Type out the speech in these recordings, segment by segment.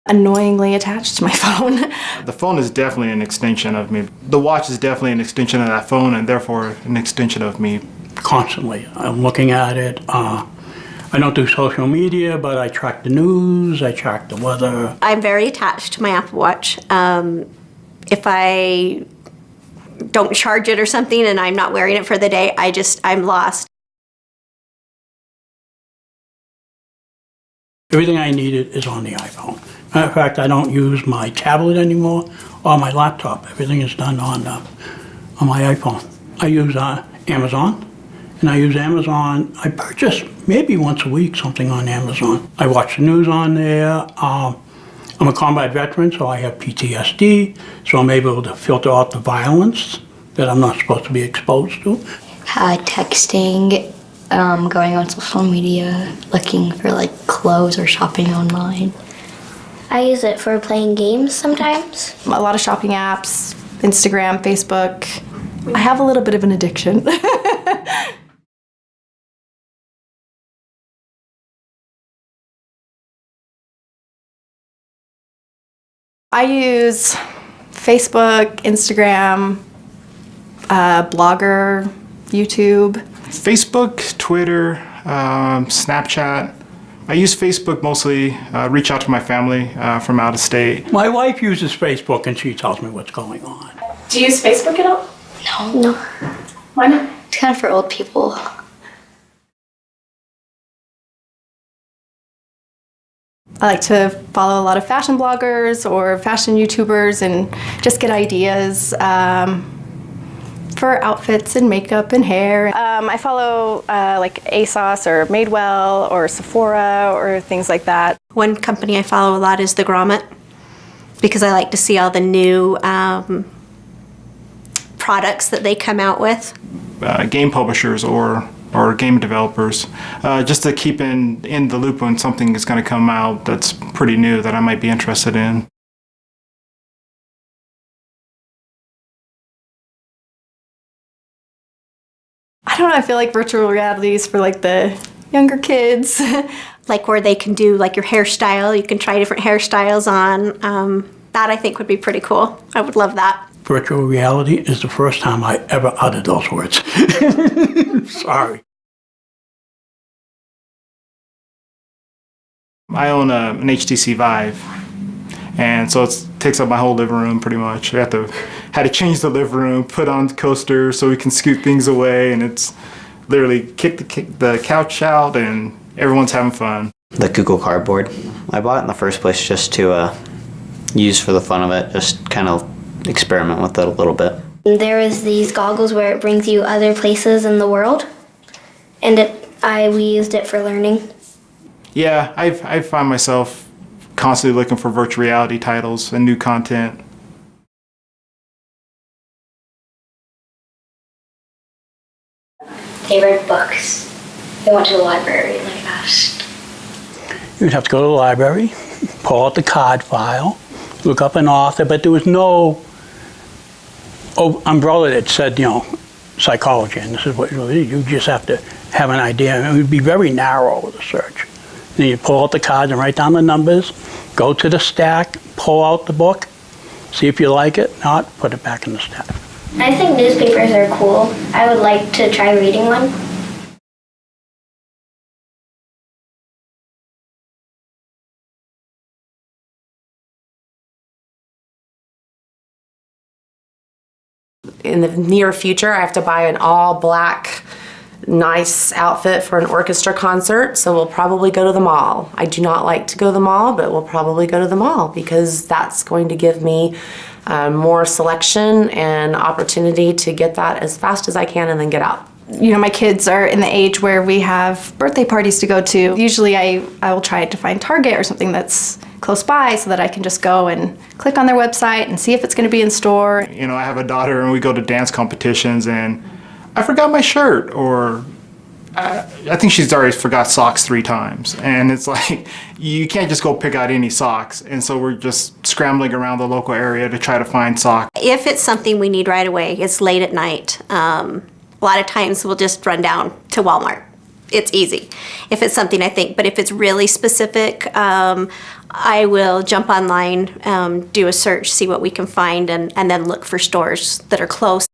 Annoyingly attached to my phone. The phone is definitely an extension of me. The watch is definitely an extension of that phone and therefore an extension of me. Constantly. I'm looking at it. I don't do social media, but I track the news, I track the weather. I'm very attached to my Apple Watch. If I don't charge it or something and I'm not wearing it for the day, I'm lost. Everything I needed is on the iPhone. Matter of fact, I don't use my tablet anymore or my laptop. Everything is done on my iPhone. I use Amazon, and I use Amazon. I purchase maybe once a week something on Amazon. I watch the news on there. I'm a combat veteran, so I have PTSD, so I'm able to filter out the violence that I'm not supposed to be exposed to. Texting, going on social media, looking for like clothes or shopping online. I use it for playing games sometimes. A lot of shopping apps, Instagram, Facebook. I have a little bit of an addiction. I use Facebook, Instagram, Blogger, YouTube. Facebook, Twitter, Snapchat. I use Facebook mostly, reach out to my family from out of state. My wife uses Facebook and she tells me what's going on. Do you use Facebook at all? No. Why not? It's kind of for old people. I like to follow a lot of fashion bloggers or fashion YouTubers and just get ideas for outfits and makeup and hair. I follow like ASOS or Madewell or Sephora or things like that. One company I follow a lot is the Grommet because I like to see all the new products that they come out with. Game publishers or game developers, just to keep in the loop when something is going to come out that's pretty new that I might be interested in. I don't know, I feel like virtual reality is for like the younger kids. Like where they can do like your hairstyle, you can try different hairstyles on. That I think would be pretty cool. I would love that. Virtual reality is the first time I ever uttered those words. Sorry. I own an HTC Vive, and so it takes up my whole living room pretty much. I had to change the living room, put on the coaster so we can scoot things away, and it's literally kick the couch out, and everyone's having fun. The Google Cardboard. I bought it in the first place just to use for the fun of it, just kind of experiment with it a little bit. There is these goggles where it brings you other places in the world, and we used it for learning. Yeah, I find myself constantly looking for virtual reality titles and new content. Favorite books. I went to the library like that. You'd have to go to the library, pull out the card file, look up an author, but there was no umbrella that said, psychology, and this is what you just have to have an idea. It would be very narrow with a search. Then you pull out the cards and write down the numbers, go to the stack, pull out the book, see if you like it, not put it back in the stack. I think newspapers are cool. I would like to try reading one. In the near future, I have to buy an all-black, nice outfit for an orchestra concert, so we'll probably go to the mall. I do not like to go to the mall, but we'll probably go to the mall because that's going to give me more selection and opportunity to get that as fast as I can and then get out. My kids are in the age where we have birthday parties to go to. Usually I will try to find Target or something that's close by so that I can just go and click on their website and see if it's going to be in store. I have a daughter and we go to dance competitions and I forgot my shirt, or I think she's already forgot socks 3 times. And it's like, you can't just go pick out any socks. And so we're just scrambling around the local area to try to find socks. If it's something we need right away, it's late at night. A lot of times we'll just run down to Walmart. It's easy if it's something I think, but if it's really specific, I will jump online, do a search, see what we can find, and then look for stores that are close.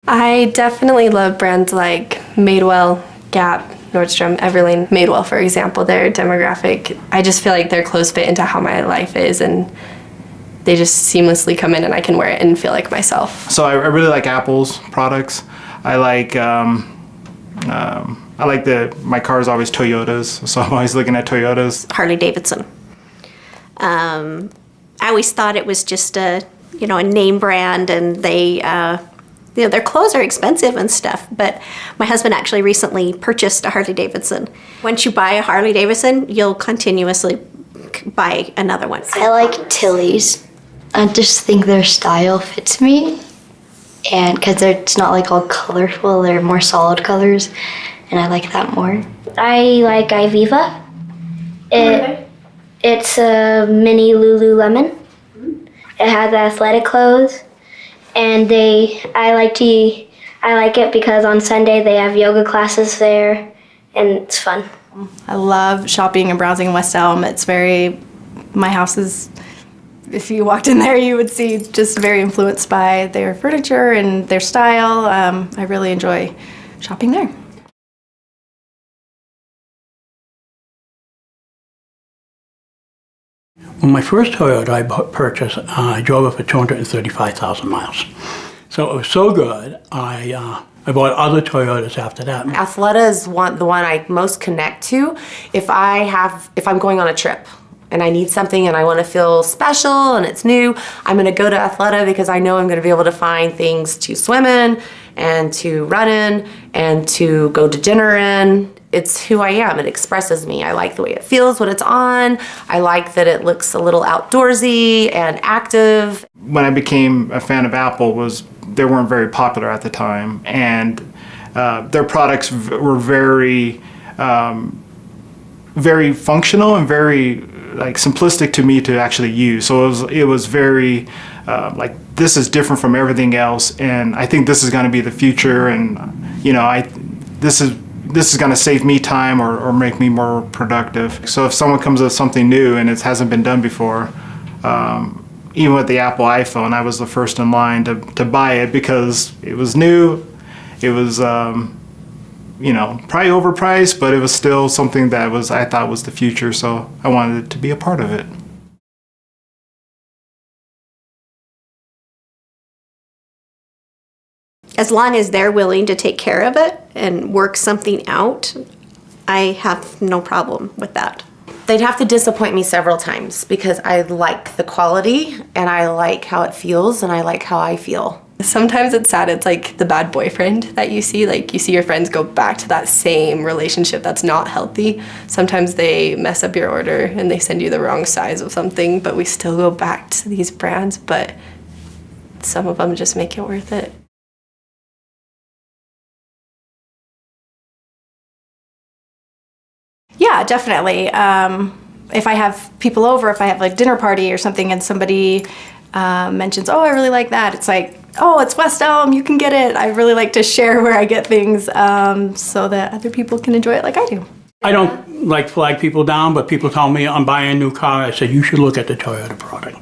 I definitely love brands like Madewell, Gap, Nordstrom, Everlane. Madewell, for example, their demographic, I just feel like they're close fit into how my life is, and they just seamlessly come in and I can wear it and feel like myself. So I really like Apple's products. I like my car is always Toyotas, so I'm always looking at Toyotas. Harley Davidson. I always thought it was just a name brand, and they their clothes are expensive and stuff. But my husband actually recently purchased a Harley Davidson. Once you buy a Harley Davidson, you'll continuously buy another one. I like Tilly's. I just think their style fits me, and because it's not like all colorful, they're more solid colors, and I like that more. I like Iviva. It's a mini Lululemon. It has athletic clothes, and I like it because on Sunday they have yoga classes there, and it's fun. I love shopping and browsing in West Elm. My house is, if you walked in there, you would see just very influenced by their furniture and their style. I really enjoy shopping there. Well, my first Toyota I purchased, I drove it for 235,000 miles. So it was so good, I bought other Toyotas after that. Athleta is the one I most connect to if I'm going on a trip and I need something and I want to feel special and it's new. I'm going to go to Athleta because I know I'm going to be able to find things to swim in and to run in and to go to dinner in. It's who I am. It expresses me. I like the way it feels when it's on. I like that it looks a little outdoorsy and active. When I became a fan of Apple, they weren't very popular at the time, and their products were very very functional and very simplistic to me to actually use. So it was very this is different from everything else, and I think this is going to be the future, and this is going to save me time or make me more productive. So if someone comes with something new and it hasn't been done before, even with the Apple iPhone, I was the first in line to buy it because it was new. It was probably overpriced, but it was still something that I thought was the future, so I wanted it to be a part of it. As long as they're willing to take care of it and work something out, I have no problem with that. They'd have to disappoint me several times because I like the quality and I like how it feels and I like how I feel. Sometimes it's sad. It's like the bad boyfriend that you see. Like you see your friends go back to that same relationship that's not healthy. Sometimes they mess up your order and they send you the wrong size of something, but we still go back to these brands, but some of them just make it worth it. Yeah, definitely. If I have people over, if I have a dinner party or something and somebody mentions, oh, I really like that, it's like, oh, it's West Elm, you can get it. I really like to share where I get things so that other people can enjoy it like I do. I don't flag people down, but people tell me I'm buying a new car. I said, you should look at the Toyota product.